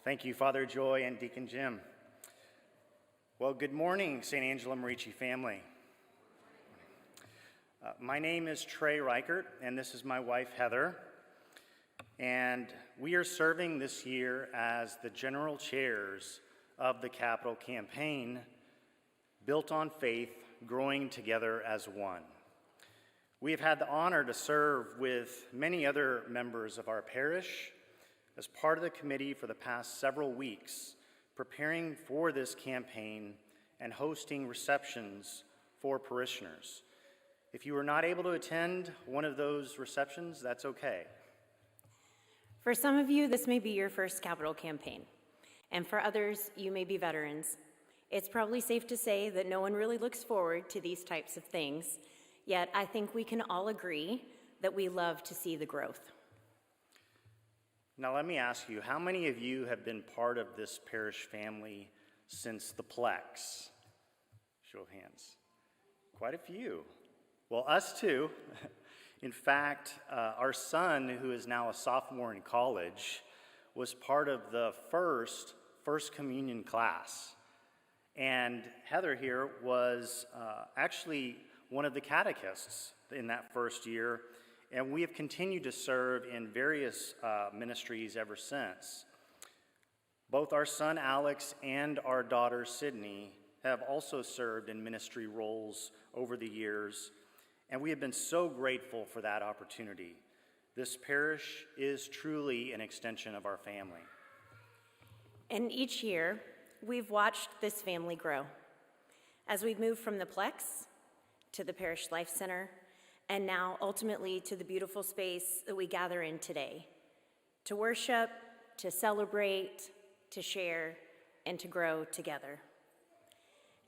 Thank you, Father Joy and Deacon Jim. Well, good morning, St. Angela Merici family. My name is Trey Reichert, and this is my wife, Heather. And we are serving this year as the general chairs of the capital campaign, Built on Faith, Growing Together as One. We have had the honor to serve with many other members of our parish as part of the committee for the past several weeks, preparing for this campaign and hosting receptions for parishioners. If you were not able to attend one of those receptions, that's okay. For some of you, this may be your first capital campaign, and for others, you may be veterans. It's probably safe to say that no one really looks forward to these types of things, yet I think we can all agree that we love to see the growth. Now let me ask you, how many of you have been part of this parish family since the Plex? Show of hands. Quite a few. Well, us too. In fact, our son, who is now a sophomore in college, was part of the first communion class. And Heather here was actually one of the catechists in that first year, and we have continued to serve in various ministries ever since. Both our son Alex and our daughter Sydney have also served in ministry roles over the years, and we have been so grateful for that opportunity. This parish is truly an extension of our family. And each year, we've watched this family grow. As we've moved from the Plex to the Parish Life Center, and now ultimately to the beautiful space that we gather in today, to worship, to celebrate, to share, and to grow together.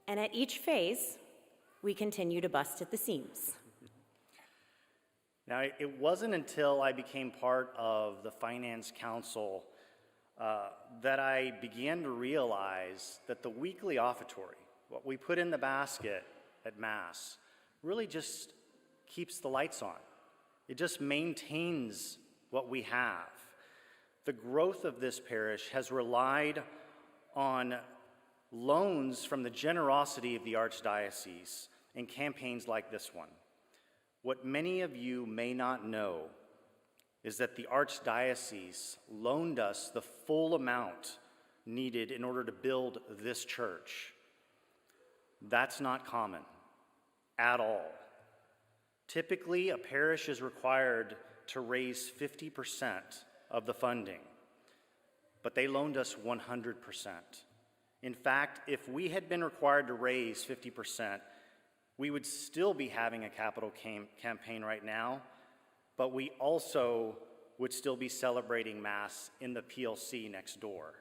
And at each phase, we continue to bust at the seams. Now, it wasn't until I became part of the Finance Council that I began to realize that the weekly offertory, what we put in the basket at Mass, really just keeps the lights on. It just maintains what we have. The growth of this parish has relied on loans from the generosity of the Archdiocese in campaigns like this one. What many of you may not know is that the Archdiocese loaned us the full amount needed in order to build this church. That's not common at all. Typically, a parish is required to raise 50% of the funding, but they loaned us 100%. In fact, if we had been required to raise 50%, we would still be having a capital campaign right now, but we also would still be celebrating Mass in the PLC next door.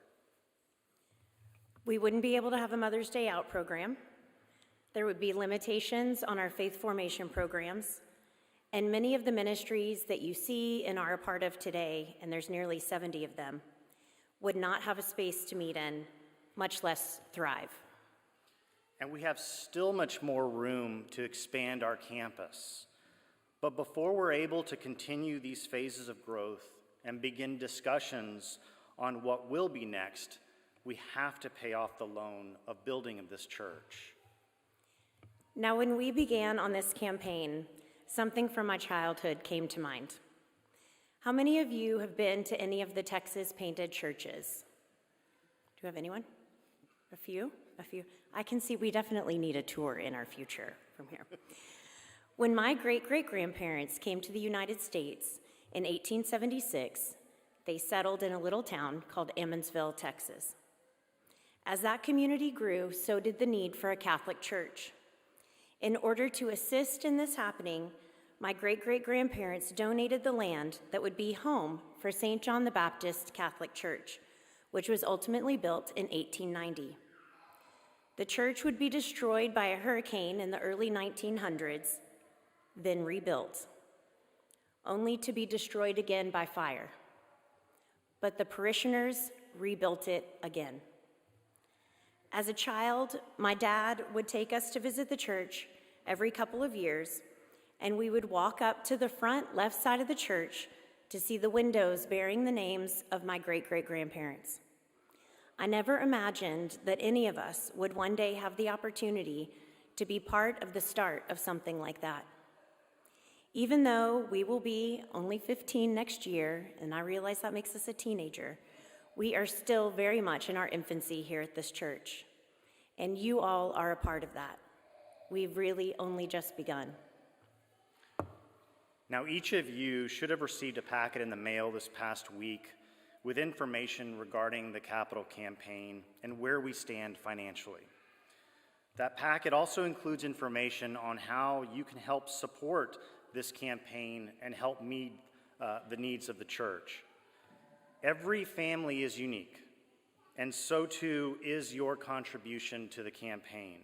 We wouldn't be able to have a Mother's Day Out program. There would be limitations on our faith formation programs, and many of the ministries that you see and are a part of today, and there's nearly 70 of them, would not have a space to meet in, much less thrive. And we have still much more room to expand our campus. But before we're able to continue these phases of growth and begin discussions on what will be next, we have to pay off the loan of building of this church. Now, when we began on this campaign, something from my childhood came to mind. How many of you have been to any of the Texas painted churches? Do you have anyone? A few? I can see we definitely need a tour in our future from here. When my great-great-grandparents came to the United States in 1876, they settled in a little town called Emmonsville, Texas. As that community grew, so did the need for a Catholic church. In order to assist in this happening, my great-great-grandparents donated the land that would be home for St. John the Baptist Catholic Church, which was ultimately built in 1890. The church would be destroyed by a hurricane in the early 1900s, then rebuilt, only to be destroyed again by fire. But the parishioners rebuilt it again. As a child, my dad would take us to visit the church every couple of years, and we would walk up to the front left side of the church to see the windows bearing the names of my great-great-grandparents. I never imagined that any of us would one day have the opportunity to be part of the start of something like that. Even though we will be only 15 next year, and I realize that makes us a teenager, we are still very much in our infancy here at this church, and you all are a part of that. We've really only just begun. Now, each of you should have received a packet in the mail this past week with information regarding the capital campaign and where we stand financially. That packet also includes information on how you can help support this campaign and help meet the needs of the church. Every family is unique, and so too is your contribution to the campaign.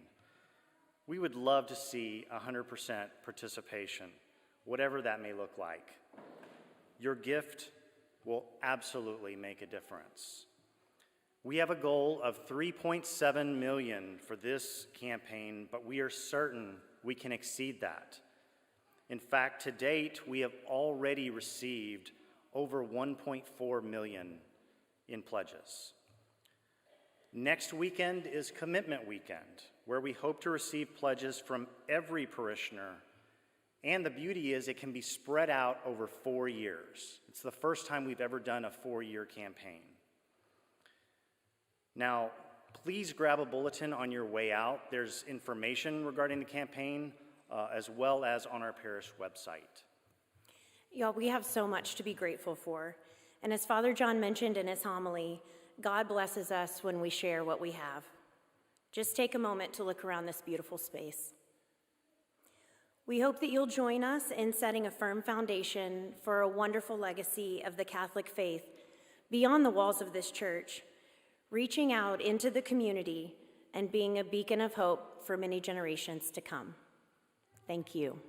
We would love to see 100% participation, whatever that may look like. Your gift will absolutely make a difference. We have a goal of $3.7 million for this campaign, but we are certain we can exceed that. In fact, to date, we have already received over $1.4 million in pledges. Next weekend is Commitment Weekend, where we hope to receive pledges from every parishioner. And the beauty is it can be spread out over 4 years. It's the first time we've ever done a 4-year campaign. Now, please grab a bulletin on your way out. There's information regarding the campaign, as well as on our parish website. Y'all, we have so much to be grateful for. And as Father John mentioned in his homily, God blesses us when we share what we have. Just take a moment to look around this beautiful space. We hope that you'll join us in setting a firm foundation for a wonderful legacy of the Catholic faith beyond the walls of this church, reaching out into the community and being a beacon of hope for many generations to come. Thank you.